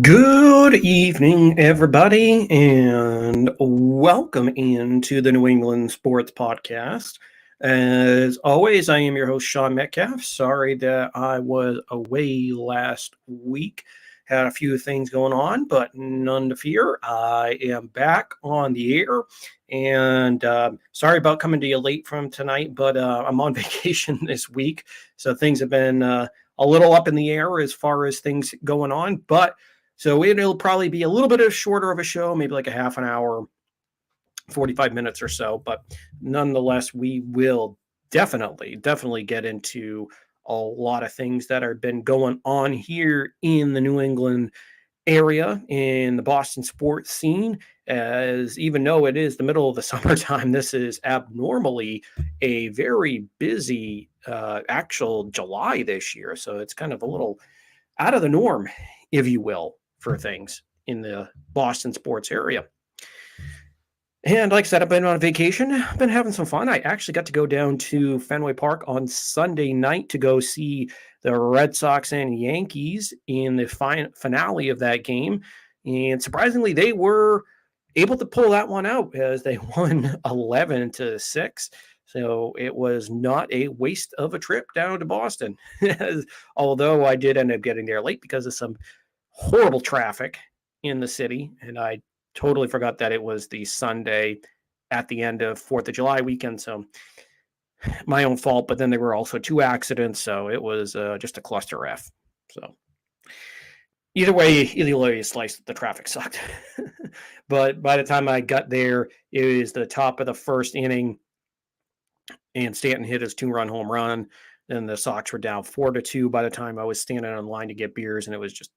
Good evening, everybody, and welcome into the New England Sports Podcast. As always, I am your host, Sean Metcalf. Sorry that I was away last week. Had a few things going on, but none to fear. I am back on the air, and sorry about coming to you late from tonight, but I'm on vacation this week, so things have been a little up in the air as far as things going on, but so it'll probably be a little bit shorter of a show, maybe like a half an hour, 45 minutes or so. But nonetheless, we will definitely get into a lot of things that have been going on here in the New England area in the Boston sports scene. As even though it is the middle of the summertime, this is abnormally a very busy actual July this year. So it's kind of a little out of the norm, if you will, for things in the Boston sports area. And like I said, I've been on vacation. I've been having some fun. I actually got to go down to Fenway Park on Sunday night to go see the Red Sox and Yankees in the finale of that game. And surprisingly, they were able to pull that one out as they won 11-6. So it was not a waste of a trip down to Boston. Although I did end up getting there late because of some horrible traffic in the city. And I totally forgot that it was the Sunday at the end of 4th of July weekend. So my own fault. But then there were also two accidents. So it was just a cluster F. So either way you slice, the traffic sucked. But by the time I got there, it was the top of the first inning, and Stanton hit his 2-run home run. Then the Sox were down 4-2 by the time I was standing in line to get beers, and it was just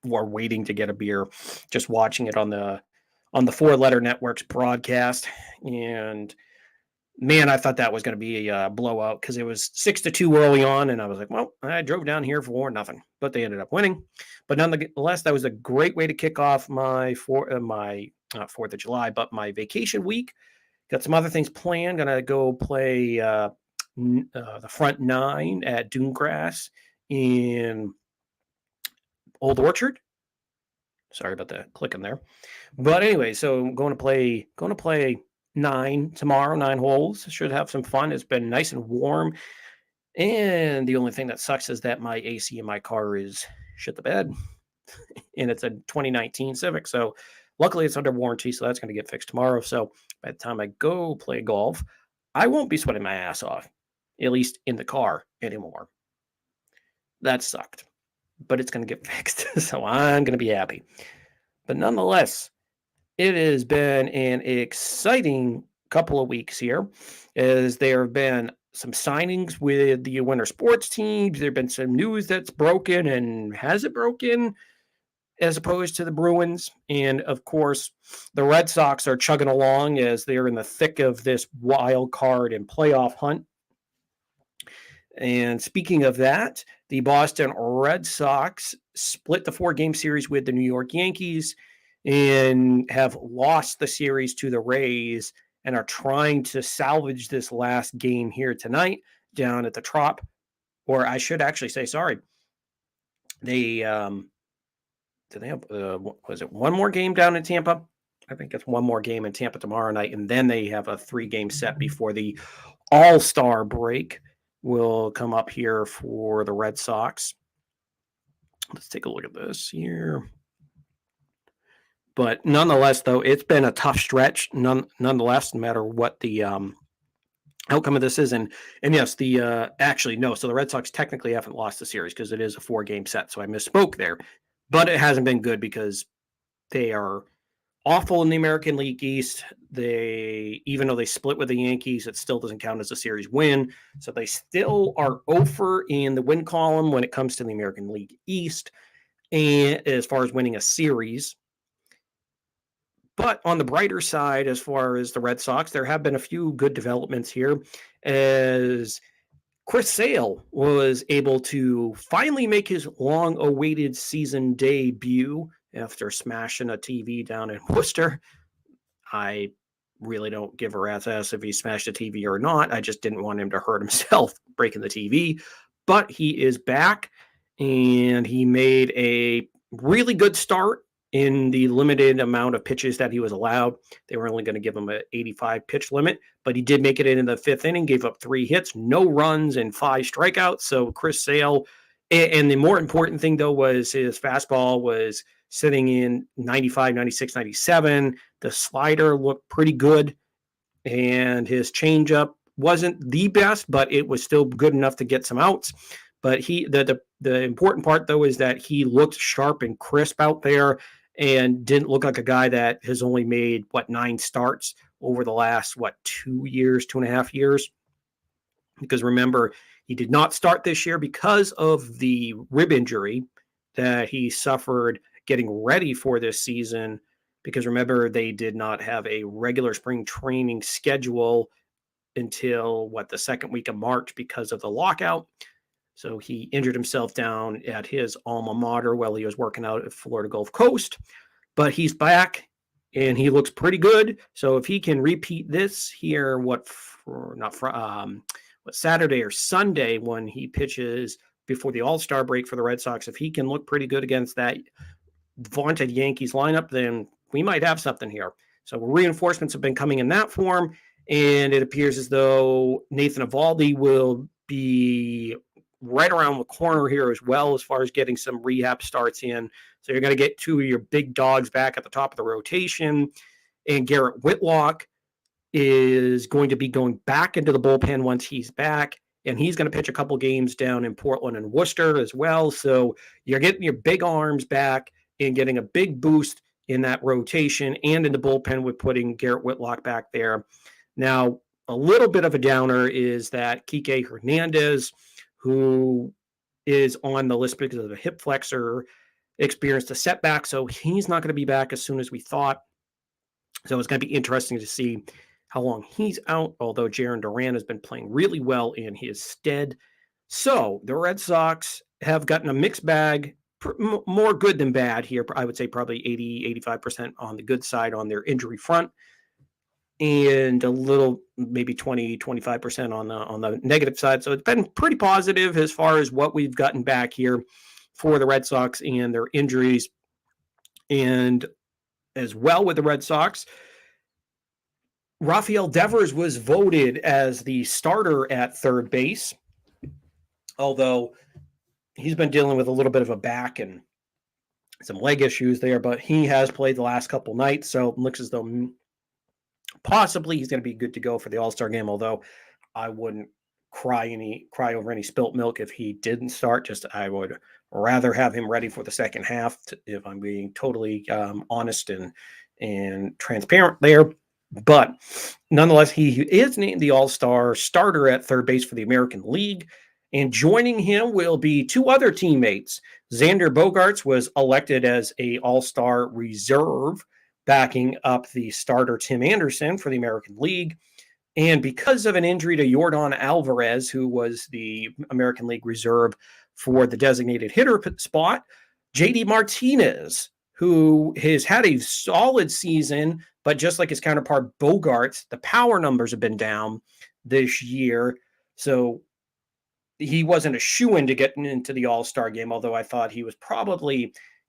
or waiting to get a beer, just watching it on the Four Letter Network's broadcast. And man, I thought that was going to be a blowout because it was 6-2 early on, and I was like, well, I drove down here for nothing, but they ended up winning. But nonetheless, that was a great way to kick off my not 4th of July, but my vacation week. Got some other things planned. Gonna go play the front nine at Dunegrass in Old Orchard. Sorry about the clicking there. But anyway, so I'm going to play 9 tomorrow, 9 holes. Should have some fun. It's been nice and warm. And the only thing that sucks is that my AC in my car is shit the bed. And it's a 2019 Civic. So luckily it's under warranty, so that's going to get fixed tomorrow. So by the time I go play golf, I won't be sweating my ass off, at least in the car anymore. That sucked, but it's going to get fixed. So I'm going to be happy. But nonetheless, it has been an exciting couple of weeks here, as there have been some signings with the winter sports teams. There have been some news that's broken, and has it broken, as opposed to the Bruins. And of course, the Red Sox are chugging along as they're in the thick of this wild card and playoff hunt. And speaking of that, the Boston Red Sox split the 4-game series with the New York Yankees and have lost the series to the Rays and are trying to salvage this last game here tonight down at the Trop. Or I should actually say, sorry, they do they have was it one more game down in Tampa? I think it's one more game in Tampa tomorrow night, and then they have a 3-game set before the All-Star break will come up here for the Red Sox. Let's take a look at this here. But nonetheless, though, it's been a tough stretch. Nonetheless, no matter what the outcome of this is, and yes, the actually no. So the Red Sox technically haven't lost the series because it is a 4-game set. So I misspoke there, but it hasn't been good because they are awful in the American League East. Even though they split with the Yankees, it still doesn't count as a series win. So they still are over in the win column when it comes to the American League East, and as far as winning a series. But on the brighter side, as far as the Red Sox, there have been a few good developments here, as Chris Sale was able to finally make his long-awaited season debut after smashing a TV down in Worcester. I really don't give a rat's ass if he smashed a TV or not. I just didn't want him to hurt himself breaking the TV. But he is back, and he made a really good start in the limited amount of pitches that he was allowed. They were only going to give him an 85 pitch limit, but he did make it in the fifth inning, gave up 3 hits, no runs, and 5 strikeouts. So Chris Sale, and the more important thing, though, was his fastball was sitting in 95, 96, 97. The slider looked pretty good, and his changeup wasn't the best, but it was still good enough to get some outs. But the important part, though, is that he looked sharp and crisp out there and didn't look like a guy that has only made 9 starts over the last 2 years, 2.5 years. Because remember, he did not start this year because of the rib injury that he suffered getting ready for this season. Because remember, they did not have a regular spring training schedule until the second week of March because of the lockout. So he injured himself down at his alma mater while he was working out at Florida Gulf Coast. But he's back and he looks pretty good. So if he can repeat this here, Saturday or Sunday when he pitches before the All-Star break for the Red Sox, if he can look pretty good against that vaunted Yankees lineup, then we might have something here. So reinforcements have been coming in that form, and it appears as though Nathan Eovaldi will be right around the corner here as well as far as getting some rehab starts in. So you're going to get 2 of your big dogs back at the top of the rotation, and Garrett Whitlock is going to be going back into the bullpen once he's back, and he's going to pitch a couple games down in Portland and Worcester as well. So you're getting your big arms back and getting a big boost in that rotation and in the bullpen with putting Garrett Whitlock back there. Now, a little bit of a downer is that Kike Hernandez, who is on the list because of the hip flexor, experienced a setback, so he's not going to be back as soon as we thought. So it's going to be interesting to see how long he's out, although Jarren Duran has been playing really well in his stead. So the Red Sox have gotten a mixed bag, more good than bad here. I would say probably 80-85% on the good side on their injury front, and a little maybe 20-25% on the negative side. So it's been pretty positive as far as what we've gotten back here for the Red Sox and their injuries. And as well with the Red Sox, Rafael Devers was voted as the starter at third base, although he's been dealing with a little bit of a back and some leg issues there, but he has played the last couple nights, so it looks as though possibly he's going to be good to go for the All-Star game, although I wouldn't cry over any spilt milk if he didn't start. I would rather have him ready for the second half, if I'm being totally honest and transparent there. But nonetheless, he is named the All-Star starter at third base for the American League. And joining him will be 2 other teammates. Xander Bogaerts was elected as an All-Star reserve, backing up the starter Tim Anderson for the American League. And because of an injury to Yordan Alvarez, who was the American League reserve for the designated hitter spot, JD Martinez, who has had a solid season, but just like his counterpart Bogaerts, the power numbers have been down this year. So he wasn't a shoo-in to get into the All-Star game, although I thought he was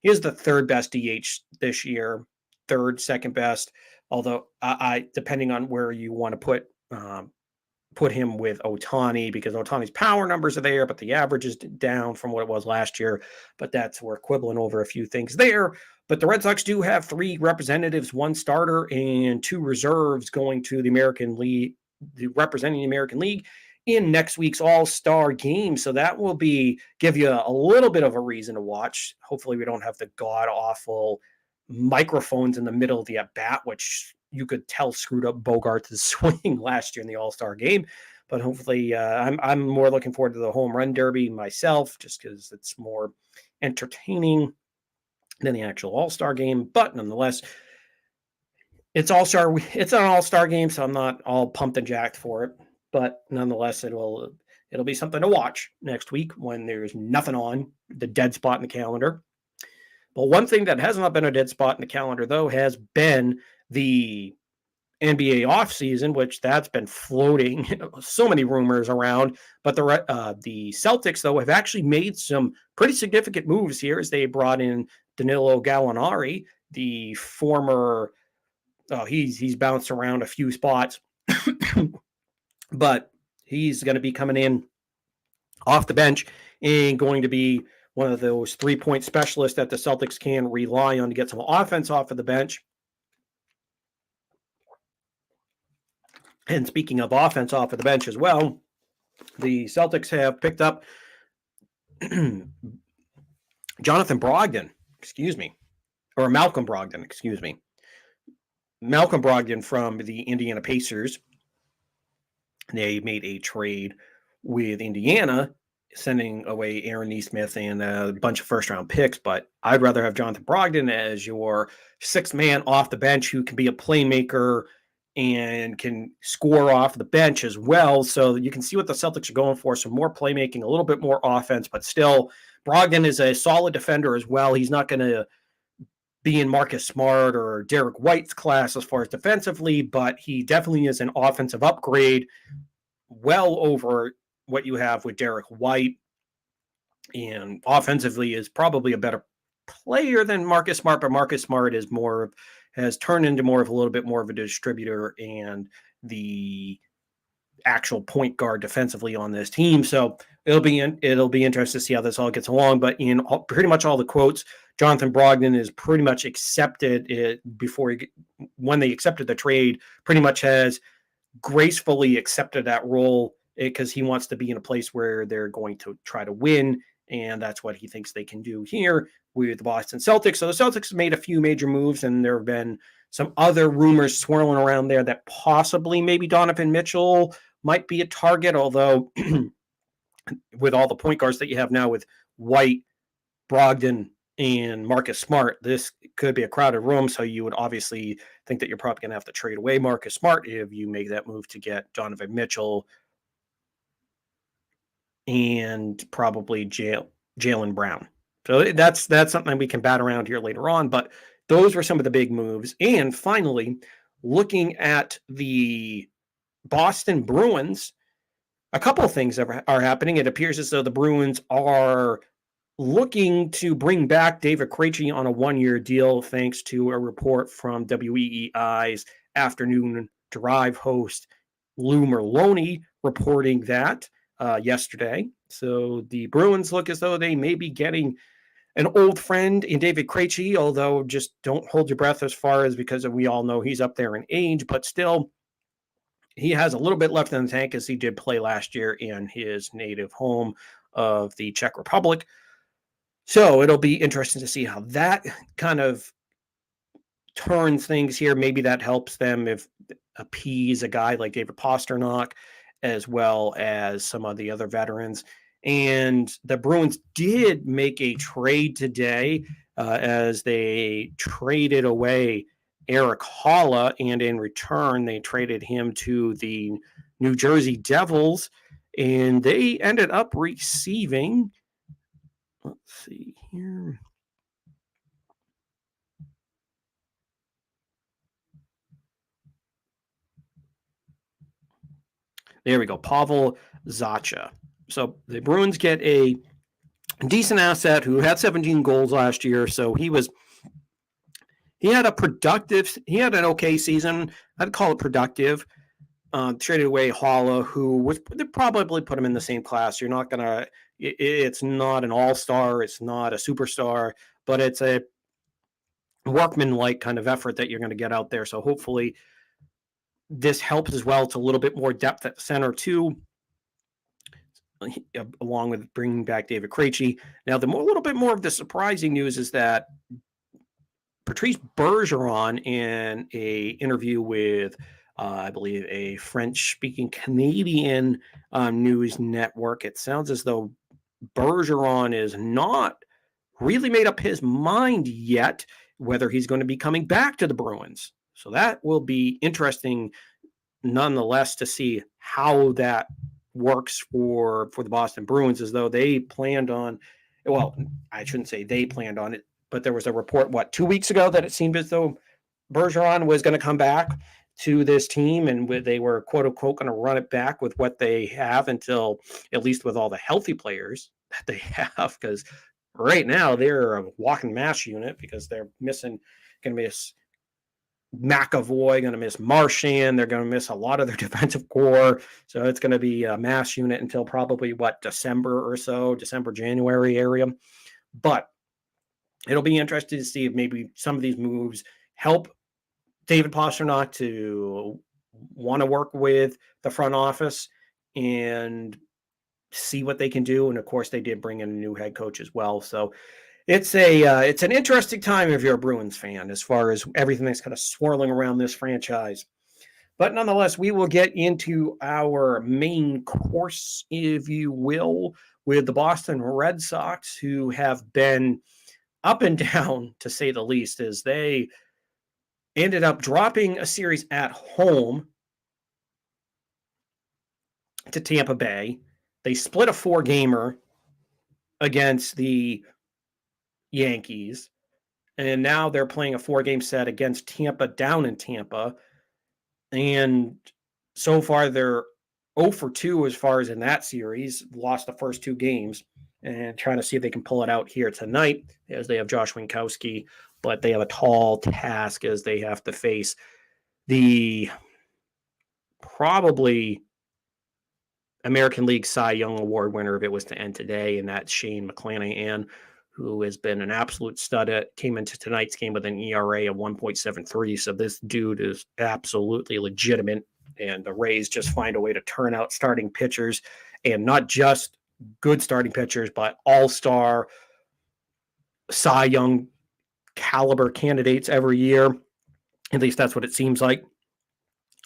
he's the third best DH this year, second best, although I depending on where you want to put him with Ohtani, because Ohtani's power numbers are there, but the average is down from what it was last year. But we're quibbling over a few things there. But the Red Sox do have 3 representatives, 1 starter and 2 reserves going to the American League, representing the American League in next week's All-Star game. So that will give you a little bit of a reason to watch. Hopefully we don't have the god-awful microphones in the middle of the at-bat, which you could tell screwed up Bogaerts' swing last year in the All-Star game. But hopefully I'm more looking forward to the home run derby myself, just because it's more entertaining than the actual All-Star game. But nonetheless, it's an All-Star game, so I'm not all pumped and jacked for it. But nonetheless, it'll be something to watch next week when there's nothing on, the dead spot in the calendar. But one thing that has not been a dead spot in the calendar, though, has been the NBA offseason, which that's been floating so many rumors around. But the Celtics, though, have actually made some pretty significant moves here as they brought in Danilo Gallinari, the former, he's bounced around a few spots, but he's going to be coming in off the bench and going to be one of those 3-point specialists that the Celtics can rely on to get some offense off of the bench. And speaking of offense off of the bench as well, the Celtics have picked up Jonathan Brogden, or Malcolm Brogden, Malcolm Brogdon from the Indiana Pacers. They made a trade with Indiana, sending away Aaron Nesmith and a bunch of first-round picks, but I'd rather have Jonathan Brogdon as your sixth man off the bench who can be a playmaker and can score off the bench as well. So you can see what the Celtics are going for, some more playmaking, a little bit more offense, but still, Brogdon is a solid defender as well. He's not going to be in Marcus Smart or Derek White's class as far as defensively, but he definitely is an offensive upgrade, well over what you have with Derek White, and offensively is probably a better player than Marcus Smart, but Marcus Smart has turned into a little bit more of a distributor and the actual point guard defensively on this team. So it'll be interesting to see how this all gets along. But in pretty much all the quotes, Jonathan Brogdon is pretty much accepted it when they accepted the trade, pretty much has gracefully accepted that role because he wants to be in a place where they're going to try to win. And that's what he thinks they can do here with the Boston Celtics. So the Celtics have made a few major moves, and there have been some other rumors swirling around there that possibly maybe Donovan Mitchell might be a target, although with all the point guards that you have now with White, Brogdon, and Marcus Smart, this could be a crowded room. So you would obviously think that you're probably going to have to trade away Marcus Smart if you make that move to get Donovan Mitchell and probably Jaylen Brown. So that's something we can bat around here later on. But those were some of the big moves. And finally, looking at the Boston Bruins, a couple of things are happening. It appears as though the Bruins are looking to bring back David Krejci on a 1-year deal, thanks to a report from WEEI's afternoon drive host Lou Merloni reporting that yesterday. So the Bruins look as though they may be getting an old friend in David Krejci, although just don't hold your breath as far as, because we all know he's up there in age, but still he has a little bit left in the tank as he did play last year in his native home of the Czech Republic. So it'll be interesting to see how that kind of turns things here. Maybe that helps them if appease a guy like David Pastrnak, as well as some of the other veterans. And the Bruins did make a trade today as they traded away Eric Haula, and in return, they traded him to the New Jersey Devils, and they ended up receiving, let's see here. There we go, Pavel Zacha. So the Bruins get a decent asset who had 17 goals last year, so he had an okay season. I'd call it productive. Traded away Haula, who would probably put him in the same class. You're not gonna. It's not an all-star. It's not a superstar, but it's a workman-like kind of effort that you're going to get out there. So hopefully, this helps as well to a little bit more depth at center too, along with bringing back David Krejci. Now, a little bit more of the surprising news is that Patrice Bergeron, in a interview with, I believe, a French-speaking Canadian news network, it sounds as though Bergeron is not really made up his mind yet whether he's going to be coming back to the Bruins. So that will be interesting nonetheless to see how that works for the Boston Bruins, as though they planned on, well, I shouldn't say they planned on it, but there was a report, 2 weeks ago, that it seemed as though Bergeron was going to come back to this team, and they were, quote unquote, going to run it back with what they have until, at least with all the healthy players that they have, because right now they're a walking mash unit because they're going to miss McAvoy, going to miss Marchand. They're going to miss a lot of their defensive core. So it's going to be a mass unit until probably December or so, December, January area. But it'll be interesting to see if maybe some of these moves help David Pastrnak to want to work with the front office and see what they can do. And of course, they did bring in a new head coach as well. So it's an interesting time if you're a Bruins fan, as far as everything that's kind of swirling around this franchise. But nonetheless, we will get into our main course, if you will, with the Boston Red Sox, who have been up and down, to say the least, as they ended up dropping a series at home to Tampa Bay. They split a 4-gamer against the Yankees, and now they're playing a 4-game set against Tampa down in Tampa. And so far, they're 0 for 2 as far as in that series, lost the first 2 games, and trying to see if they can pull it out here tonight, as they have Josh Winkowski, but they have a tall task as they have to face the probably American League Cy Young Award winner if it was to end today, and that's Shane McClanahan, who has been an absolute stud. Came into tonight's game with an ERA of 1.73. So this dude is absolutely legitimate, and the Rays just find a way to turn out starting pitchers, and not just good starting pitchers, but all-star Cy Young caliber candidates every year. At least that's what it seems like.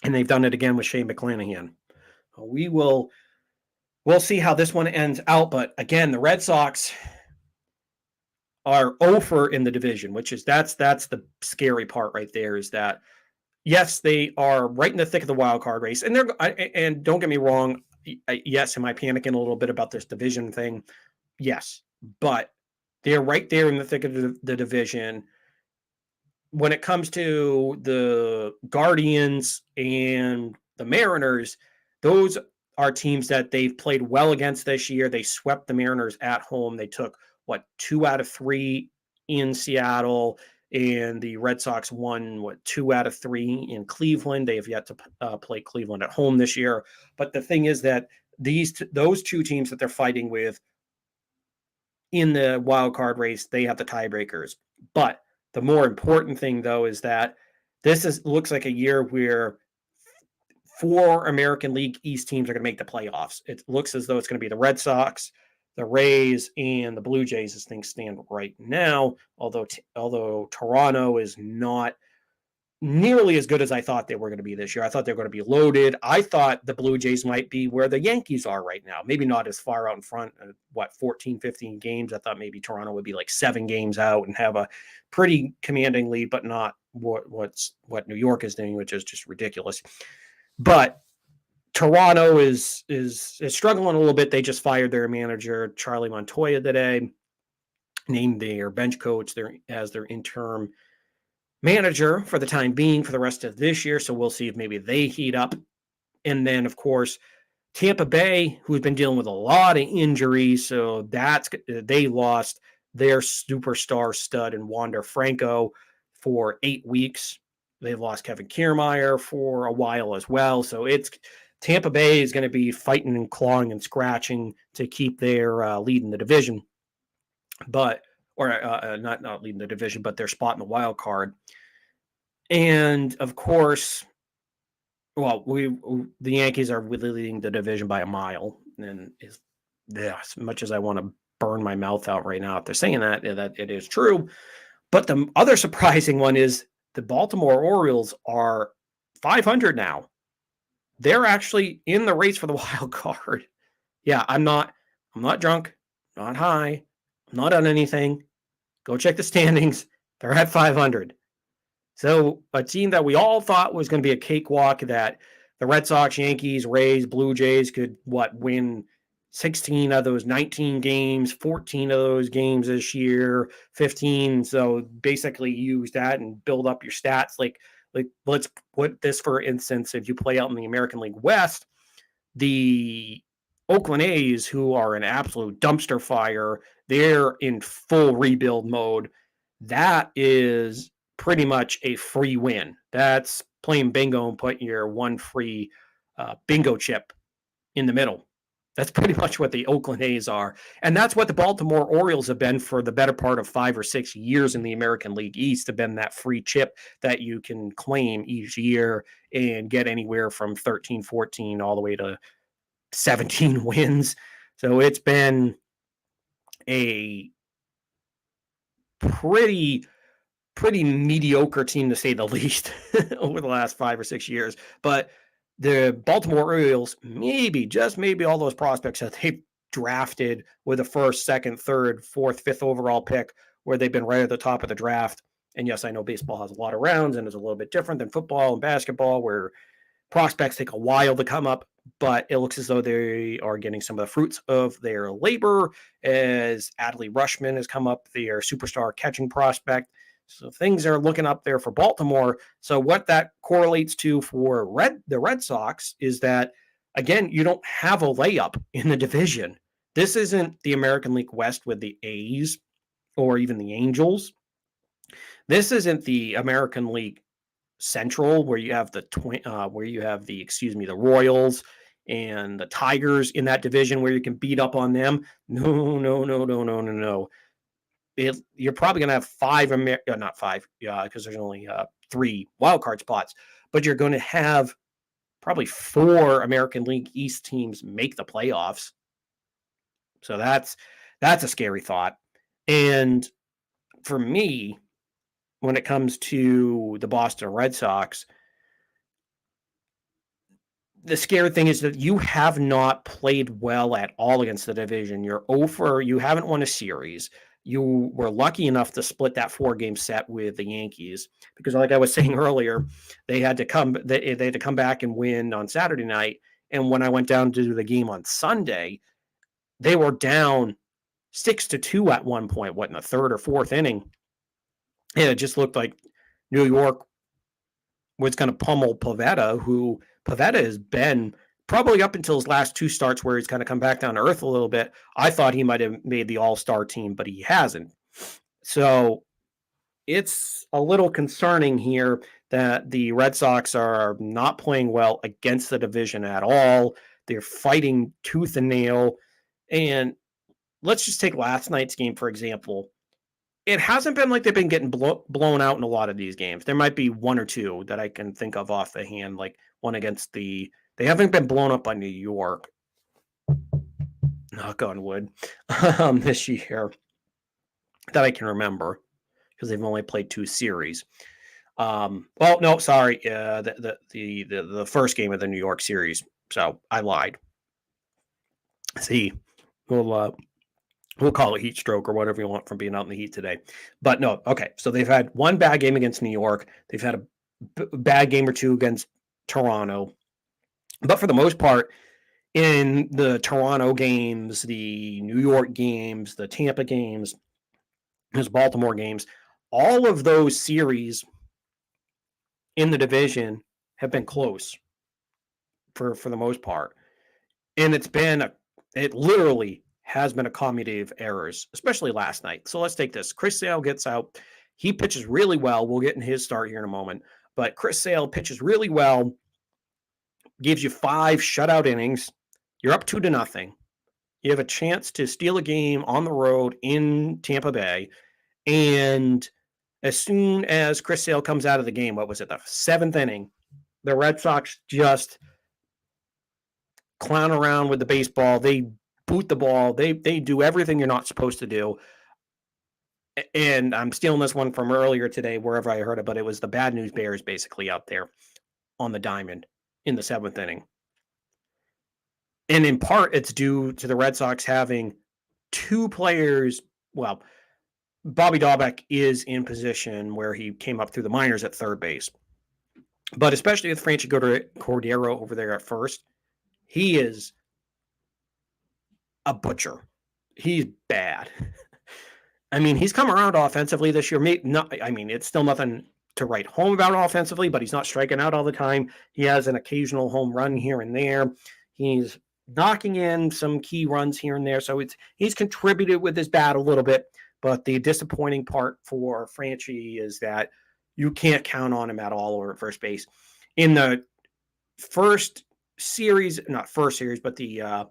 And they've done it again with Shane McClanahan. We'll see how this one ends out. But again, the Red Sox are over in the division, which is that's the scary part right there, is that yes, they are right in the thick of the wild card race. And don't get me wrong, yes, am I panicking a little bit about this division thing? Yes, but they're right there in the thick of the division. When it comes to the Guardians and the Mariners, those are teams that they've played well against this year. They swept the Mariners at home. They took 2 out of 3 in Seattle, and the Red Sox won 2 out of 3 in Cleveland. They have yet to play Cleveland at home this year. But the thing is that those 2 teams that they're fighting with in the wild card race, they have the tiebreakers. But the more important thing, though, is that looks like a year where 4 American League East teams are going to make the playoffs. It looks as though it's going to be the Red Sox, the Rays, and the Blue Jays as things stand right now, although Toronto is not nearly as good as I thought they were going to be this year. I thought they were going to be loaded. I thought the Blue Jays might be where the Yankees are right now. Maybe not as far out in front, 14, 15 games. I thought maybe Toronto would be like 7 games out and have a pretty commanding lead, but not what New York is doing, which is just ridiculous. But Toronto is struggling a little bit. They just fired their manager, Charlie Montoya, today, named their bench coach as their interim manager for the time being for the rest of this year. So we'll see if maybe they heat up. And then, of course, Tampa Bay, who's been dealing with a lot of injuries. So they lost their superstar stud in Wander Franco for 8 weeks. They've lost Kevin Kiermaier for a while as well. So Tampa Bay is going to be fighting and clawing and scratching to keep their lead in the division. But not leading the division, but their spot in the wild card. And of course, the Yankees are leading the division by a mile. And as much as I want to burn my mouth out right now after saying that it is true. But the other surprising one is the Baltimore Orioles are 500 now. They're actually in the race for the wild card. Yeah, I'm not drunk, not high, I'm not on anything. Go check the standings. They're at 500. So a team that we all thought was going to be a cakewalk, that the Red Sox, Yankees, Rays, Blue Jays could win 16 of those 19 games, 14 of those games this year, 15. So basically use that and build up your stats. Like let's put this, for instance, if you play out in the American League West, the Oakland A's, who are an absolute dumpster fire, they're in full rebuild mode. That is pretty much a free win. That's playing bingo and putting your one free bingo chip in the middle. That's pretty much what the Oakland A's are. And that's what the Baltimore Orioles have been for the better part of 5 or 6 years in the American League East, have been that free chip that you can claim each year and get anywhere from 13, 14, all the way to 17 wins. So it's been a pretty mediocre team, to say the least, over the last 5 or 6 years. But the Baltimore Orioles, maybe, just maybe, all those prospects that they've drafted with a first, second, third, fourth, fifth overall pick, where they've been right at the top of the draft. And yes, I know baseball has a lot of rounds and is a little bit different than football and basketball, where prospects take a while to come up, but it looks as though they are getting some of the fruits of their labor, as Adley Rushman has come up, their superstar catching prospect. So things are looking up there for Baltimore. So what that correlates to for the Red Sox is that, again, you don't have a layup in the division. This isn't the American League West with the A's or even the Angels. This isn't the American League Central, where you have the the Royals and the Tigers in that division, where you can beat up on them. No. You're probably going to have not five, because there's only 3 wild card spots, but you're going to have probably 4 American League East teams make the playoffs. So that's a scary thought. And for me, when it comes to the Boston Red Sox, the scary thing is that you have not played well at all against the division. You haven't won a series. You were lucky enough to split that 4-game set with the Yankees, because, like I was saying earlier, they had to come back and win on Saturday night. And when I went down to do the game on Sunday, they were down 6-2 at one point, in the third or fourth inning. And it just looked like New York was going to pummel Pivetta, who Pivetta has been probably up until his last 2 starts, where he's kind of come back down to earth a little bit. I thought he might have made the all-star team, but he hasn't. So it's a little concerning here that the Red Sox are not playing well against the division at all. They're fighting tooth and nail. And let's just take last night's game, for example. It hasn't been like they've been getting blown out in a lot of these games. There might be 1 or 2 that I can think of off the hand, like one against they haven't been blown up by New York, knock on wood, this year, that I can remember, because they've only played 2 series. The first game of the New York series. So I lied. See, we'll call it heat stroke or whatever you want from being out in the heat today. But no, okay. So they've had 1 bad game against New York. They've had a bad game or 2 against Toronto. But for the most part, in the Toronto games, the New York games, the Tampa games, those Baltimore games, all of those series in the division have been close for the most part. And it literally has been a comedy of errors, especially last night. So let's take this. Chris Sale gets out. He pitches really well. We'll get in his start here in a moment. But Chris Sale pitches really well, gives you 5 shutout innings. You're up 2-0. You have a chance to steal a game on the road in Tampa Bay. And as soon as Chris Sale comes out of the game, the 7th inning, the Red Sox just clown around with the baseball. They boot the ball. They do everything you're not supposed to do. And I'm stealing this one from earlier today, wherever I heard it, but it was the Bad News Bears basically out there on the diamond in the 7th inning. And in part, it's due to the Red Sox having 2 players. Well, Bobby Dahlbeck is in position where he came up through the minors at third base. But especially with Franchi Cordero over there at first, he is a butcher. He's bad. I mean, he's come around offensively this year. It's still nothing to write home about offensively, but he's not striking out all the time. He has an occasional home run here and there. He's knocking in some key runs here and there. So he's contributed with his bat a little bit. But the disappointing part for Franchy is that you can't count on him at all over at first base. In the first series, not first series, but the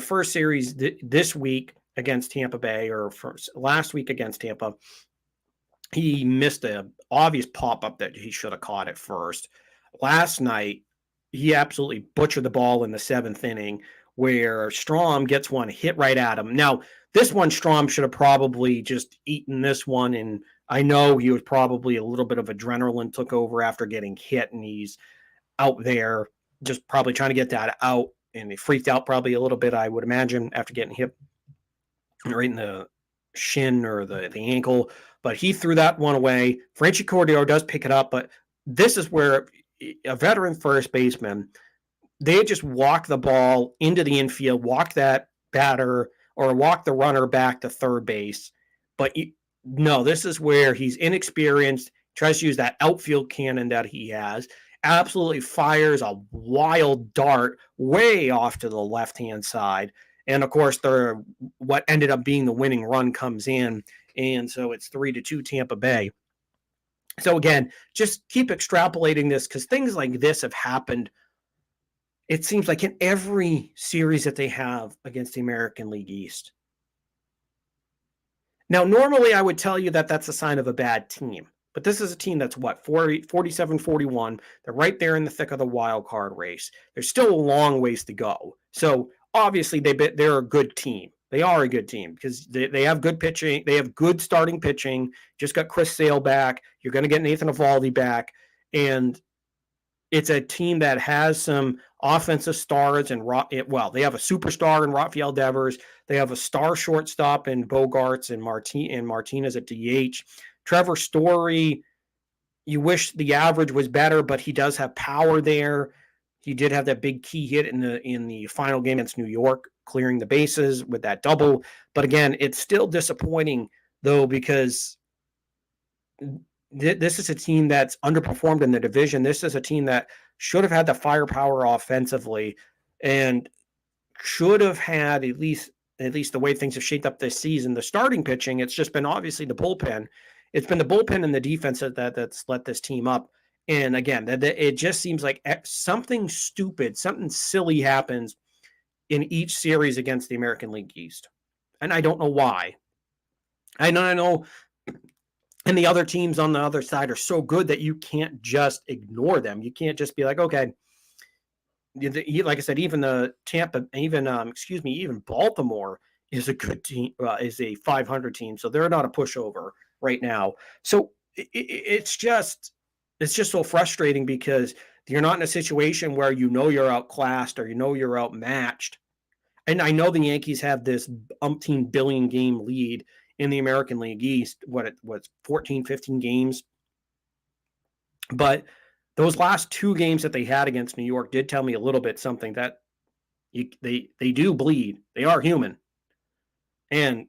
first series this week against Tampa Bay, or last week against Tampa, he missed an obvious pop-up that he should have caught at first. Last night, he absolutely butchered the ball in the 7th inning where Strom gets one hit right at him. Now, this one, Strom should have probably just eaten this one, and I know he was probably a little bit of adrenaline took over after getting hit, and he's out there just probably trying to get that out, and he freaked out probably a little bit, I would imagine, after getting hit right in the shin or the ankle. But he threw that one away. Franchy Cordero does pick it up, but this is where a veteran first baseman, they just walk the ball into the infield, walk that batter or walk the runner back to third base. But no, this is where he's inexperienced, tries to use that outfield cannon that he has, absolutely fires a wild dart way off to the left-hand side. And of course, what ended up being the winning run comes in. And so it's 3-2 Tampa Bay. So again, just keep extrapolating this because things like this have happened, it seems like, in every series that they have against the American League East. Now, normally I would tell you that that's a sign of a bad team. But this is a team that's 47-41. They're right there in the thick of the wild card race. There's still a long ways to go. So obviously they're a good team. They are a good team because they have good pitching. They have good starting pitching. Just got Chris Sale back. You're going to get Nathan Eovaldi back. And it's a team that has some offensive stars. And they have a superstar in Rafael Devers. They have a star shortstop in Bogarts and Martinez at DH. Trevor Story, you wish the average was better, but he does have power there. He did have that big key hit in the final game against New York, clearing the bases with that double. But again, it's still disappointing, though, because this is a team that's underperformed in the division. This is a team that should have had the firepower offensively and should have had at least the way things have shaped up this season. The starting pitching, it's just been obviously the bullpen. It's been the bullpen and the defense that's let this team up. And again, it just seems like something stupid, something silly happens in each series against the American League East. And I don't know why. I know, and the other teams on the other side are so good that you can't just ignore them. You can't just be like, okay, like I said, even even Baltimore is a good team, is a 500 team. So they're not a pushover right now. So it's just so frustrating because you're not in a situation where you're outclassed or you're outmatched. And I know the Yankees have this umpteen billion game lead in the American League East, what's 14, 15 games. But those last 2 games that they had against New York did tell me a little bit something that they do bleed. They are human. And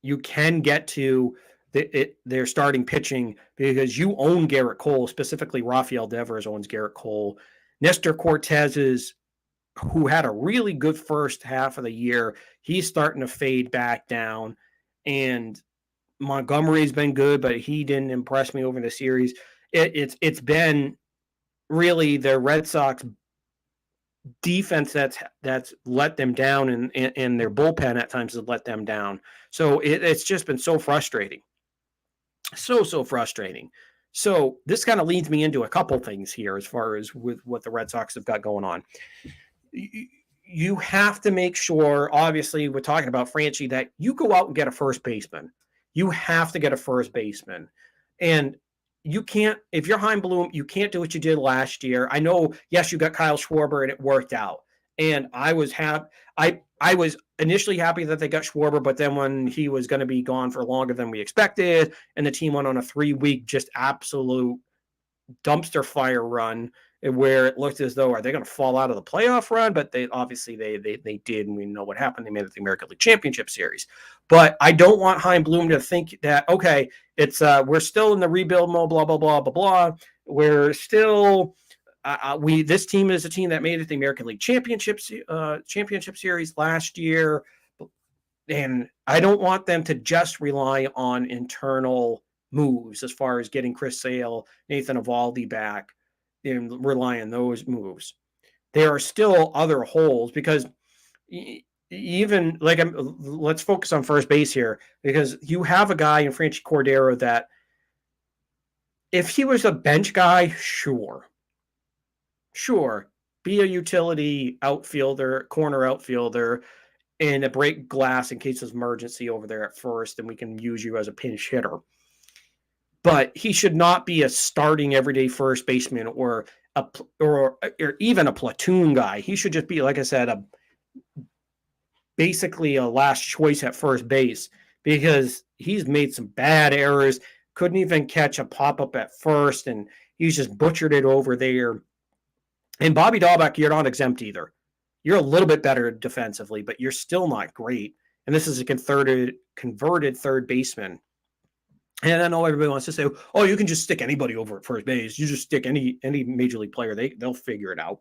you can get to their starting pitching because you own Garrett Cole, specifically Rafael Devers owns Garrett Cole. Nestor Cortez who had a really good first half of the year, he's starting to fade back down. And Montgomery's been good, but he didn't impress me over the series. It's been really the Red Sox defense that's let them down, and their bullpen at times has let them down. So it's just been so frustrating. So frustrating. So this kind of leads me into a couple things here as far as with what the Red Sox have got going on. You have to make sure, obviously, we're talking about Franchy, that you go out and get a first baseman. You have to get a first baseman. And you can't, if you're Chaim Bloom, you can't do what you did last year. I know, yes, you got Kyle Schwarber and it worked out. And I was I was initially happy that they got Schwarber, but then when he was going to be gone for longer than we expected, and the team went on a 3-week just absolute dumpster fire run where it looked as though, are they going to fall out of the playoff run? But they obviously they did, and we know what happened. They made it to the American League Championship Series. But I don't want Chaim Bloom to think that, okay, it's we're still in the rebuild mode, blah, blah, blah, blah, blah. We're still this team is a team that made it to the American League Championship Series last year, and I don't want them to just rely on internal moves as far as getting Chris Sale, Nathan Eovaldi back, and rely on those moves. There are still other holes because even like let's focus on first base here, because you have a guy in Franchi Cordero that if he was a bench guy, sure, be a utility outfielder, corner outfielder, and a break glass in case of emergency over there at first, and we can use you as a pinch hitter. But he should not be a starting everyday first baseman or even a platoon guy. He should just be, like I said, basically a last choice at first base, because he's made some bad errors, couldn't even catch a pop-up at first, and he's just butchered it over there. And Bobby Dahlbeck, you're not exempt either. You're a little bit better defensively, but you're still not great. And this is a converted third baseman. And I know everybody wants to say, oh, you can just stick anybody over at first base. You just stick any major league player. They'll figure it out.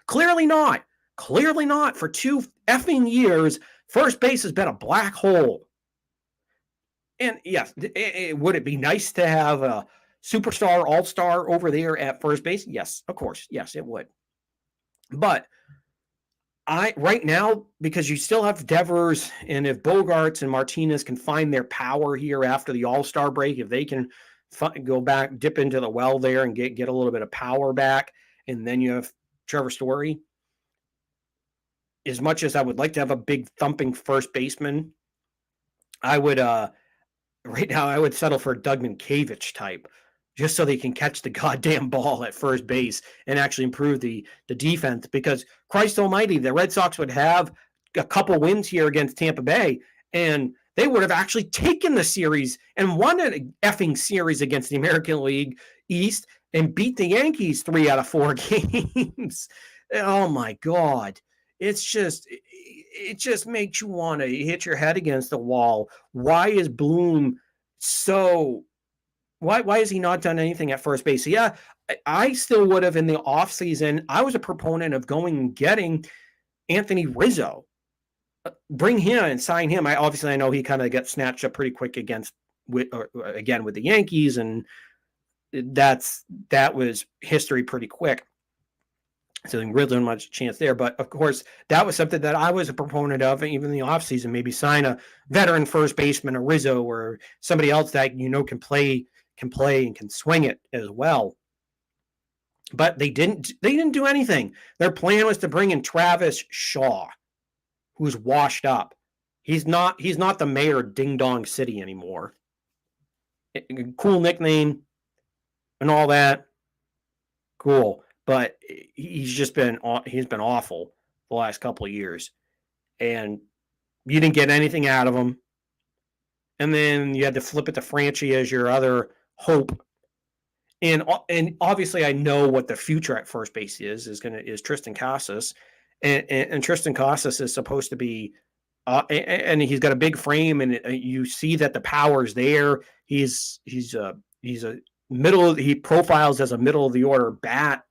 Clearly not. Clearly not. For 2 effing years, first base has been a black hole. And yes, would it be nice to have a superstar, all-star over there at first base? Yes, of course. Yes, it would. But right now, because you still have Devers, and if Bogarts and Martinez can find their power here after the All-Star break, if they can go back, dip into the well there and get a little bit of power back, and then you have Trevor Story. As much as I would like to have a big thumping first baseman, I would right now I would settle for a Doug Minkiewicz type, just so they can catch the goddamn ball at first base and actually improve the defense. Because Christ almighty, the Red Sox would have a couple wins here against Tampa Bay, and they would have actually taken the series and won an effing series against the American League East and beat the Yankees 3 out of 4 games. Oh my God. It just makes you want to hit your head against the wall. Why is Bloom so... Why has he not done anything at first base? Yeah, I still would have in the offseason. I was a proponent of going and getting Anthony Rizzo. Bring him and sign him. I know he kind of got snatched up pretty quick with the Yankees, and that was history pretty quick. So there really not much chance there. But of course, that was something that I was a proponent of, even in the offseason. Maybe sign a veteran first baseman, a Rizzo, or somebody else that can play and can swing it as well. But they didn't do anything. Their plan was to bring in Travis Shaw, who's washed up. He's not the mayor of Ding Dong City anymore. Cool nickname and all that. Cool. But he's been awful the last couple of years. And you didn't get anything out of him. And then you had to flip it to Franchi as your other hope. And obviously I know what the future at first base is Tristan Casas. And Tristan Casas is supposed to be and he's got a big frame, and you see that the power's there. He's a middle, he profiles as a middle of the order bat.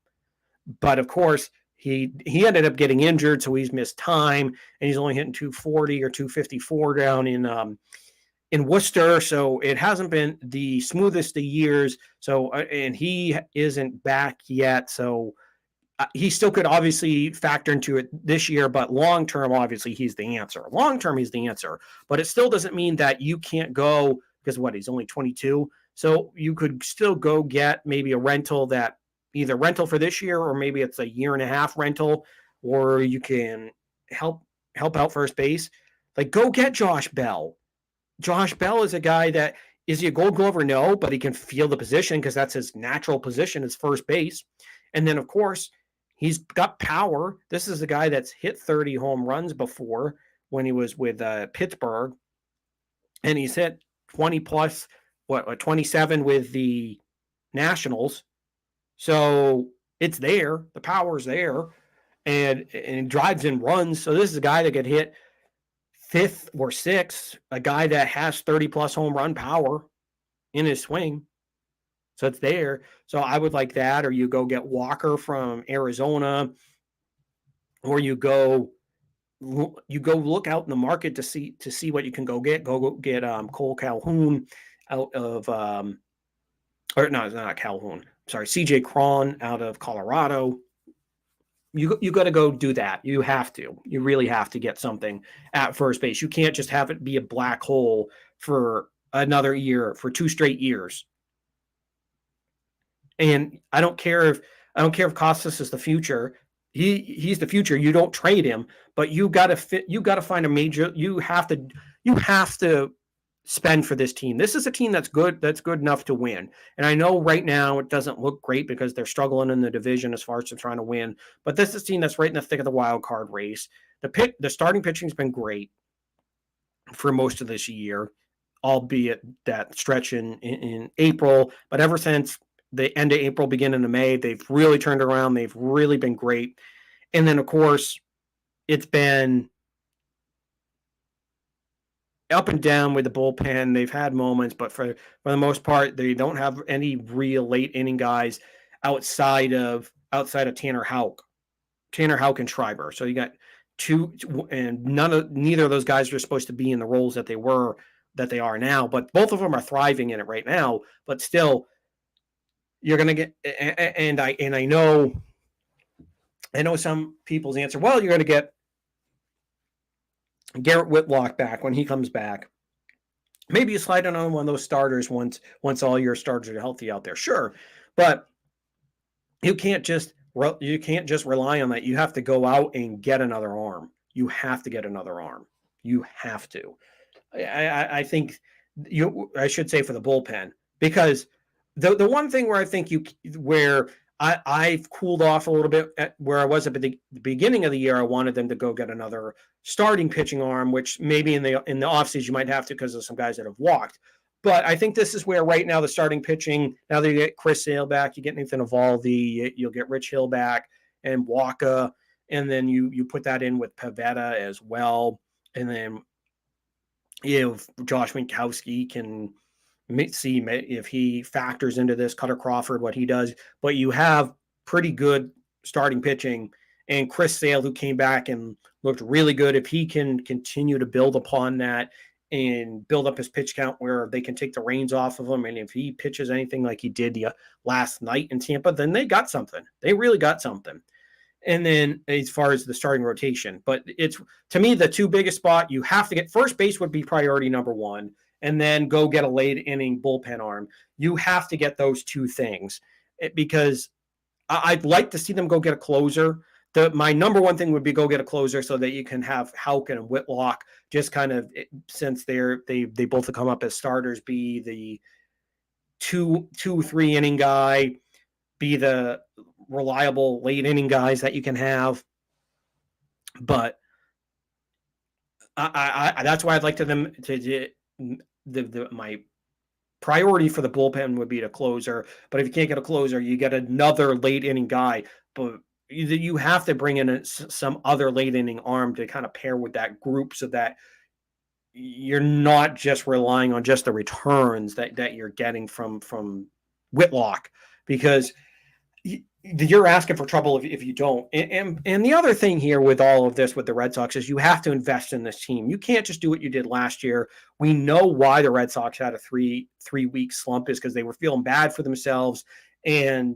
But of course, he ended up getting injured, so he's missed time, and he's only hitting 240 or 254 down in Worcester. So it hasn't been the smoothest of years. So and he isn't back yet. So he still could obviously factor into it this year, but long term, obviously, he's the answer. Long term, he's the answer. But it still doesn't mean that you can't go, because he's only 22. So you could still go get maybe a rental that either rental for this year, or maybe it's a 1.5 year rental, or you can help out first base. Like, go get Josh Bell. Josh Bell is a guy that, is he a Gold Glover? No, but he can feel the position because that's his natural position is first base. And then, of course, he's got power. This is a guy that's hit 30 home runs before when he was with Pittsburgh. And he's hit 20 plus, 27 with the Nationals. So it's there. The power's there. And drives in runs. So this is a guy that could hit 5th or 6th, a guy that has 30 plus home run power in his swing. So it's there. So I would like that, or you go get Walker from Arizona, or you go look out in the market to see what you can go get. Go get Cole Calhoun out of or no, it's not Calhoun. Sorry, CJ Cron out of Colorado. You got to go do that. You have to. You really have to get something at first base. You can't just have it be a black hole for another year, for 2 straight years. And I don't care if Costas is the future. He's the future. You don't trade him, but you got to fit. You got to find a major. You have to spend for this team. This is a team that's good. That's good enough to win. And I know right now it doesn't look great because they're struggling in the division as far as trying to win. But this is a team that's right in the thick of the wild card race. The starting pitching has been great for most of this year, albeit that stretch in April. But ever since the end of April, beginning of May, they've really turned around. They've really been great. And then, of course, it's been up and down with the bullpen. They've had moments, but for the most part, they don't have any real late inning guys outside of Tanner Houck and Schreiber. So you got two, and neither of those guys are supposed to be in the roles that they are now. But both of them are thriving in it right now. But still, you're going to get, and I know some people's answer. Well, you're going to get Garrett Whitlock back when he comes back. Maybe you slide in on one of those starters once all your starters are healthy out there. Sure, but you can't just rely on that. You have to go out and get another arm. You have to get another arm. You have to. I think I should say for the bullpen, because the one thing where I think I've cooled off a little bit at where I was at the beginning of the year. I wanted them to go get another starting pitching arm, which maybe in the offseason you might have to because of some guys that have walked. But I think this is where right now the starting pitching, now that you get Chris Sale back, you get Nathan Eovaldi, you'll get Rich Hill back and Waka, and then you put that in with Pivetta as well. And then Josh Winkowski can see if he factors into this, Cutter Crawford, what he does. But you have pretty good starting pitching, and Chris Sale, who came back and looked really good, if he can continue to build upon that and build up his pitch count where they can take the reins off of him, and if he pitches anything like he did last night in Tampa, then they got something. They really got something. And then as far as the starting rotation, but it's, to me, the two biggest spot you have to get, first base would be priority number one, and then go get a late inning bullpen arm. You have to get those two things because I'd like to see them go get a closer. My number one thing would be go get a closer so that you can have Houck and Whitlock just kind of, since they both have come up as starters, be the 3 inning guy, be the reliable late inning guys that you can have. But that's why I'd like them to my priority for the bullpen would be the closer. But if you can't get a closer, you get another late inning guy. But you have to bring in some other late inning arm to kind of pair with that group so that you're not just relying on just the returns that you're getting from Whitlock, because you're asking for trouble if you don't. And the other thing here with all of this with the Red Sox is you have to invest in this team. You can't just do what you did last year. We know why the Red Sox had a three-week slump is because they were feeling bad for themselves, and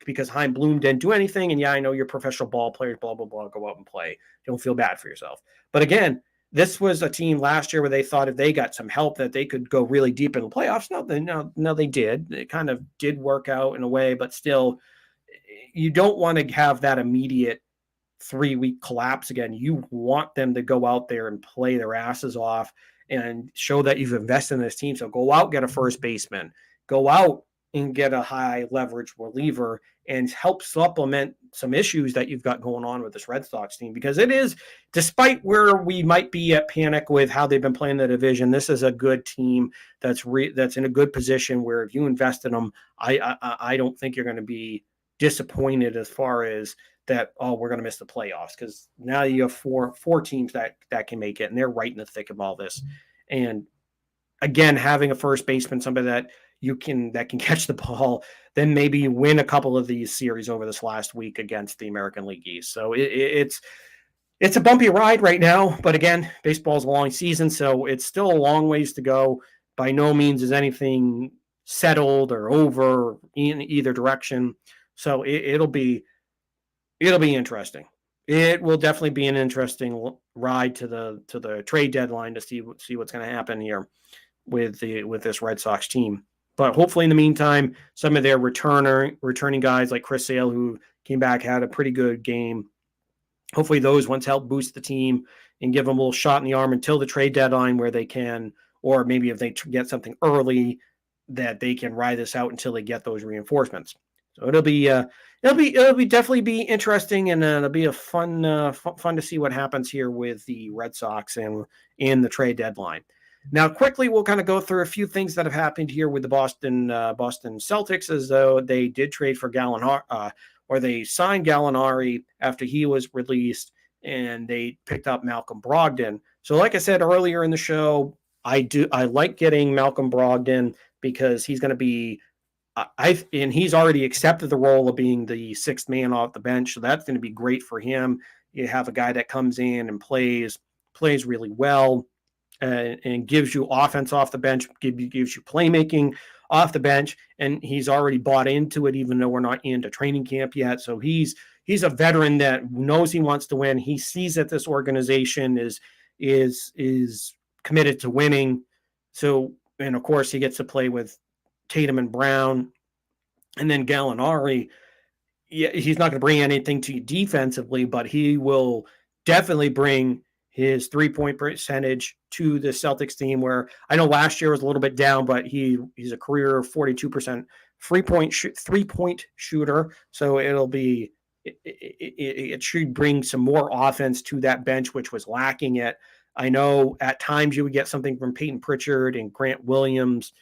because Chaim Bloom didn't do anything. And yeah, I know you're professional ball players, blah, blah, blah, go out and play. Don't feel bad for yourself. But again, this was a team last year where they thought if they got some help that they could go really deep in the playoffs. No, they did. It kind of did work out in a way, but still, you don't want to have that immediate 3-week collapse again. You want them to go out there and play their asses off and show that you've invested in this team. So go out, get a first baseman, go out and get a high leverage reliever and help supplement some issues that you've got going on with this Red Sox team. Because it is, despite where we might be at panic with how they've been playing the division, this is a good team that's in a good position where if you invest in them, I don't think you're going to be disappointed as far as that, oh, we're going to miss the playoffs, because now you have four teams that can make it, and they're right in the thick of all this. And again, having a first baseman, somebody that that can catch the ball, then maybe win a couple of these series over this last week against the American League East. So it's a bumpy ride right now, but again, baseball's a long season, so it's still a long ways to go. By no means is anything settled or over in either direction. So it'll be interesting. It will definitely be an interesting ride to the trade deadline to see what's going to happen here with this Red Sox team. But hopefully, in the meantime, some of their returning guys like Chris Sale, who came back, had a pretty good game. Hopefully, those ones help boost the team and give them a little shot in the arm until the trade deadline, where they can, or maybe if they get something early, that they can ride this out until they get those reinforcements. So it'll be definitely be interesting, and it'll be a fun to see what happens here with the Red Sox and in the trade deadline. Now, quickly, we'll kind of go through a few things that have happened here with the Boston Celtics, as though they did trade for or they signed Gallinari after he was released, and they picked up Malcolm Brogdon. So, like I said earlier in the show, I like getting Malcolm Brogdon because he's going to be. And he's already accepted the role of being the sixth man off the bench, so that's going to be great for him. You have a guy that comes in and plays really well, and gives you offense off the bench, gives you playmaking off the bench, and he's already bought into it, even though we're not into training camp yet. So he's a veteran that knows he wants to win. He sees that this organization is committed to winning. So, and of course, he gets to play with Tatum and Brown, and then Gallinari. Yeah, he's not going to bring anything to you defensively, but he will definitely bring his 3-point percentage to the Celtics team, where I know last year was a little bit down, but he's a career 42% three-point shooter. So it should bring some more offense to that bench, which was lacking it. I know at times you would get something from Peyton Pritchard and Grant Williams,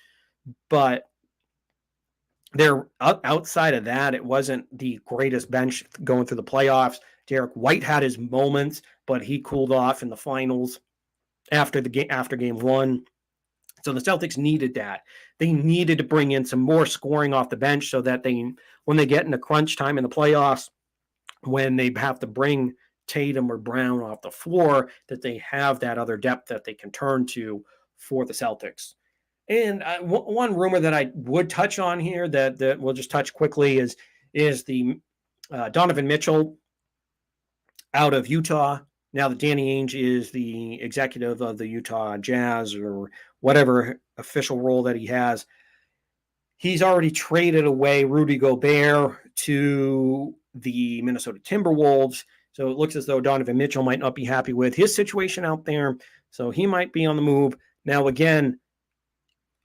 but they're outside of that, it wasn't the greatest bench going through the playoffs. Derek White had his moments, but he cooled off in the finals after game one. So the Celtics needed that. They needed to bring in some more scoring off the bench so that when they get into crunch time in the playoffs, when they have to bring Tatum or Brown off the floor, that they have that other depth that they can turn to for the Celtics. And one rumor that I would touch on here that we'll just touch quickly is the Donovan Mitchell out of Utah. Now that Danny Ainge is the executive of the Utah Jazz, or whatever official role that he has, he's already traded away Rudy Gobert to the Minnesota Timberwolves. So it looks as though Donovan Mitchell might not be happy with his situation out there. So he might be on the move. Now, again,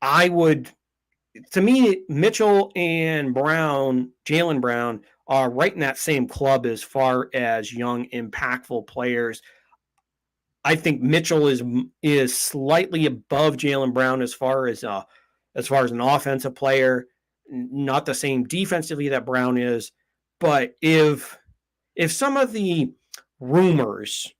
to me, Mitchell and Jaylen Brown, are right in that same club as far as young, impactful players. I think Mitchell is slightly above Jaylen Brown as far as an offensive player, not the same defensively that Brown is. But if some of the rumors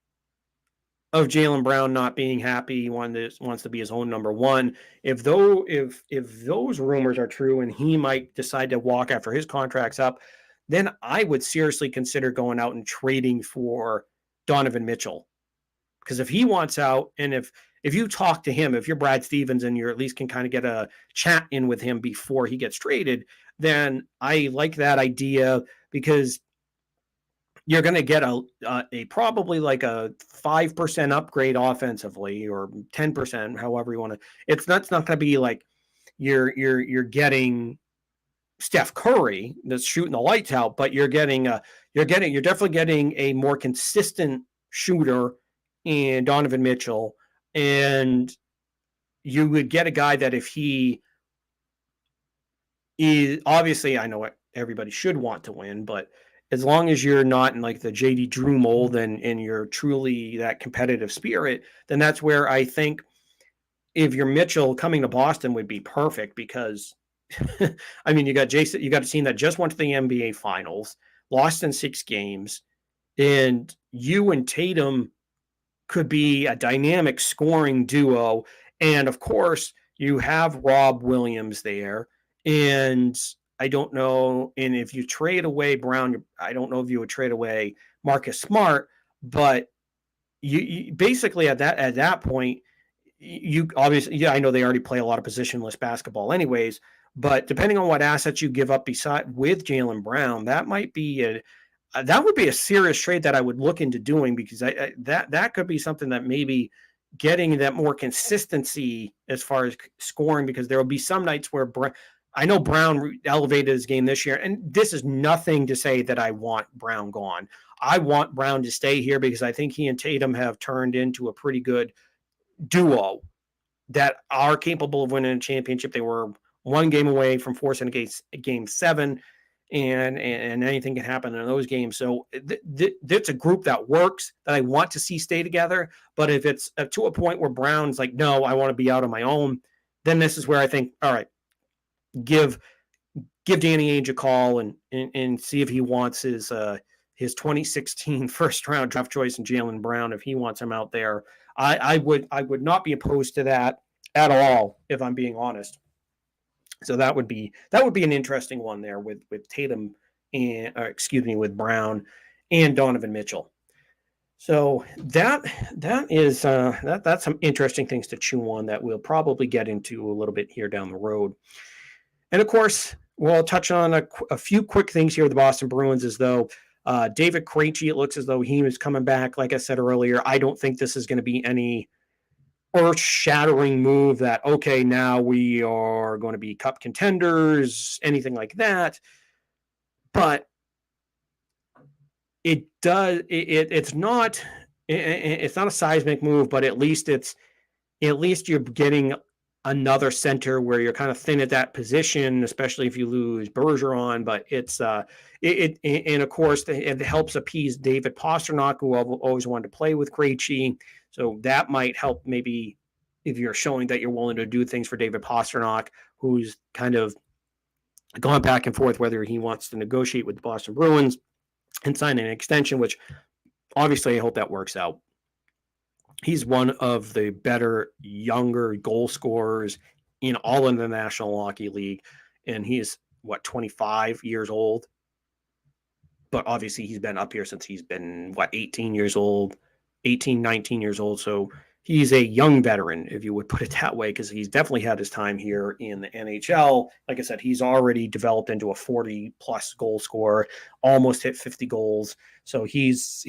of Jaylen Brown not being happy, wants to be his own number one, if those rumors are true and he might decide to walk after his contract's up, then I would seriously consider going out and trading for Donovan Mitchell. Because if he wants out, and if you talk to him, if you're Brad Stevens and you at least can kind of get a chat in with him before he gets traded, then I like that idea, because you're going to get a probably like a 5% upgrade offensively, or 10%, however you want to. It's not going to be like you're getting Steph Curry that's shooting the lights out, but you're definitely getting a more consistent shooter in Donovan Mitchell, and you would get a guy that, if he is, obviously, I know what everybody should want to win, but as long as you're not in like the JD Drew mold, and you're truly that competitive spirit, then that's where I think if you're Mitchell, coming to Boston would be perfect, because I mean, you got a team that just went to the NBA Finals, lost in 6 games, and you and Tatum could be a dynamic scoring duo. And of course, You have Rob Williams there, and I don't know. And if you trade away Brown, I don't know if you would trade away Marcus Smart, but you basically at that point, you obviously, yeah, I know they already play a lot of positionless basketball anyways, but depending on what assets you give up beside with Jaylen Brown, that might be that would be a serious trade that I would look into doing, because that could be something that maybe getting that more consistency as far as scoring, because there will be some nights where I know Brown elevated his game this year, and this is nothing to say that I want Brown gone. I want Brown to stay here because I think he and Tatum have turned into a pretty good duo that are capable of winning a championship. They were one game away from forcing a game 7, and anything can happen in those games. So it's a group that works, that I want to see stay together. But if it's to a point where Brown's like, no, I want to be out on my own, then this is where I think, all right, give Danny Ainge a call and see if he wants his 2016 first round draft choice and Jaylen Brown, if he wants him out there. I would not be opposed to that at all, if I'm being honest. So that would be an interesting one there with Tatum and with Brown and Donovan Mitchell. So that's some interesting things to chew on that we'll probably get into a little bit here down the road. And of course, we'll touch on a few quick things here with the Boston Bruins, as though David Krejci, it looks as though he was coming back. Like I said earlier, I don't think this is going to be any earth-shattering move that, okay, now we are going to be cup contenders, anything like that. But it does. It's not a seismic move, but at least you're getting another center where you're kind of thin at that position, especially if you lose Bergeron. But it's and of course it helps appease David Pastrnak, who always wanted to play with Krejci. So that might help, maybe, if you're showing that you're willing to do things for David Pastrnak, who's kind of gone back and forth whether he wants to negotiate with the Boston Bruins and sign an extension, which obviously I hope that works out. He's one of the better younger goal scorers in all of the National Hockey League, and he's 25 years old. But obviously he's been up here since he's been 19 years old. So he's a young veteran, if you would put it that way, because he's definitely had his time here in the NHL. Like I said, he's already developed into a 40-plus goal scorer, almost hit 50 goals. So he's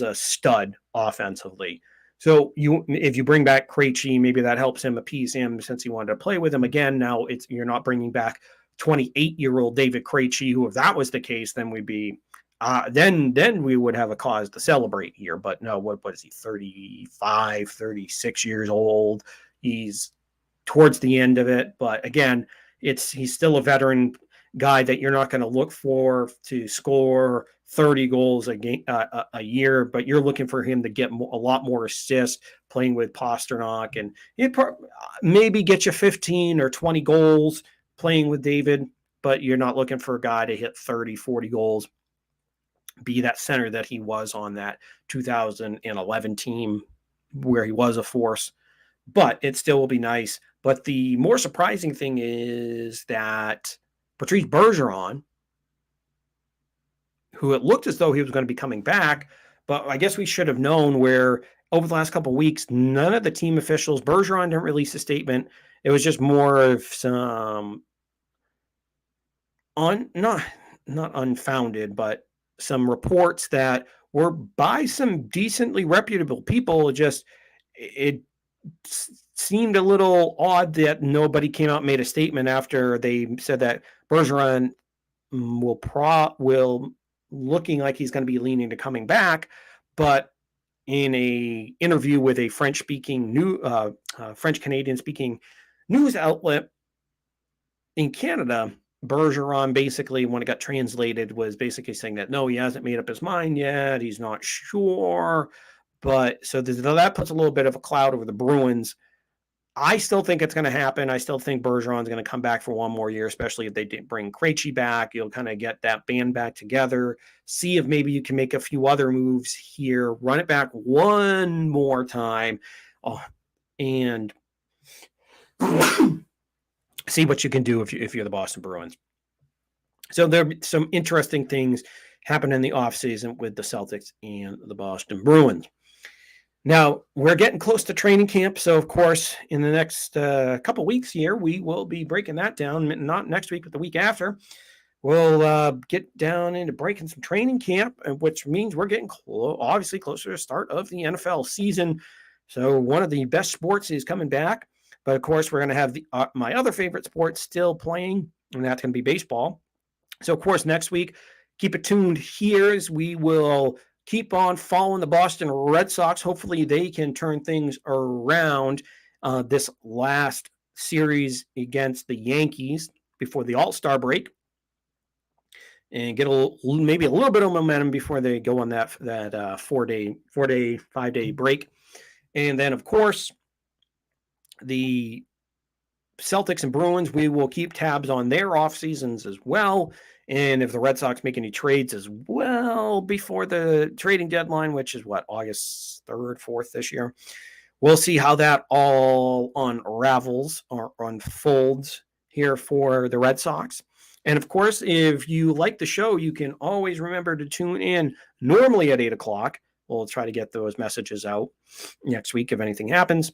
a stud offensively. So if you bring back Krejci, maybe that helps him appease him, since he wanted to play with him again. Now you're not bringing back 28-year-old David Krejci, who, if that was the case, then we'd be then we would have a cause to celebrate here. But no, what is he, 35, 36 years old? He's towards the end of it. But again, he's still a veteran guy that you're not going to look for to score 30 goals a year, but you're looking for him to get a lot more assists playing with Pastrnak, and it maybe get you 15 or 20 goals playing with David, but you're not looking for a guy to hit 30, 40 goals, be that center that he was on that 2011 team where he was a force. But it still will be nice. But the more surprising thing is that Patrice Bergeron, who it looked as though he was going to be coming back, but I guess we should have known, where over the last couple of weeks, none of the team officials, Bergeron didn't release a statement. It was just more of some not unfounded, but some reports that were by some decently reputable people. It seemed a little odd that nobody came out and made a statement after they said that Bergeron will looking like he's going to be leaning to coming back. But in a interview with a French Canadian speaking news outlet in Canada, Bergeron basically, when it got translated, was basically saying that no, he hasn't made up his mind yet. He's not sure. But so that puts a little bit of a cloud over the Bruins. I still think it's going to happen. I still think Bergeron's going to come back for one more year, especially if they didn't bring Krejci back. You'll kind of get that band back together, see if maybe you can make a few other moves here, run it back one more time. And see what you can do if you're the Boston Bruins. So there'll be some interesting things happen in the offseason with the Celtics and the Boston Bruins. Now, we're getting close to training camp, so of course, in the next couple weeks here, we will be breaking that down, not next week, but the week after. We'll get down into breaking some training camp, which means we're getting obviously closer to the start of the NFL season. So one of the best sports is coming back, but of course, we're going to have my other favorite sport still playing, and that's going to be baseball. So, of course, next week, keep it tuned here as we will keep on following the Boston Red Sox. Hopefully, they can turn things around this last series against the Yankees before the All-Star break and get maybe a little bit of momentum before they go on that 5-day break. And then, of course, the Celtics and Bruins, we will keep tabs on their off seasons as well. And if the Red Sox make any trades as well before the trading deadline, which is August 3rd, 4th this year, we'll see how that all unravels or unfolds here for the Red Sox. And of course, if you like the show, you can always remember to tune in normally at 8 o'clock. We'll try to get those messages out next week if anything happens.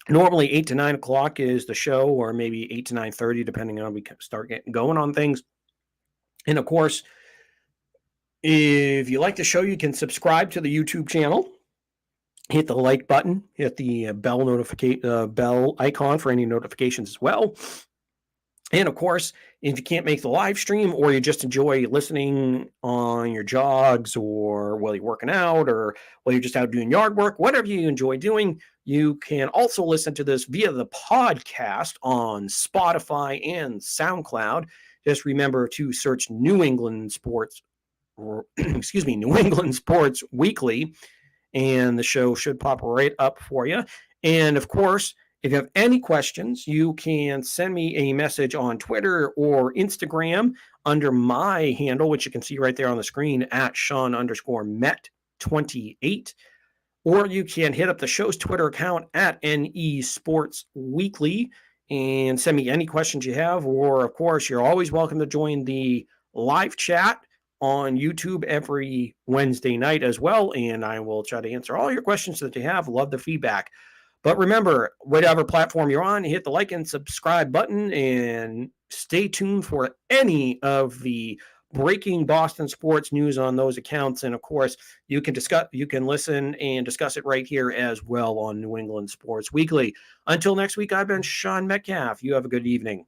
Normally 8 to 9 o'clock is the show, or maybe 8 to 9:30, depending on we start getting going on things. And of course, if you like the show, you can subscribe to the YouTube channel. Hit the like button. Hit the bell icon for any notifications as well. And of course, if you can't make the live stream, or you just enjoy listening on your jogs, or while you're working out, or while you're just out doing yard work, whatever you enjoy doing, you can also listen to this via the podcast on Spotify and SoundCloud. Just remember to search New England Sports Weekly, and the show should pop right up for you. And of course, if you have any questions, you can send me a message on Twitter or Instagram under my handle, which you can see right there on the screen at Sean_Met28. Or you can hit up the show's Twitter account at NE Sports Weekly and send me any questions you have. Or, of course, you're always welcome to join the live chat on YouTube every Wednesday night as well. And I will try to answer all your questions that you have. Love the feedback. But remember, whatever platform you're on, hit the like and subscribe button and stay tuned for any of the breaking Boston sports news on those accounts. And of course, you can listen and discuss it right here as well on New England Sports Weekly. Until next week, I've been Sean Metcalf. You have a good evening.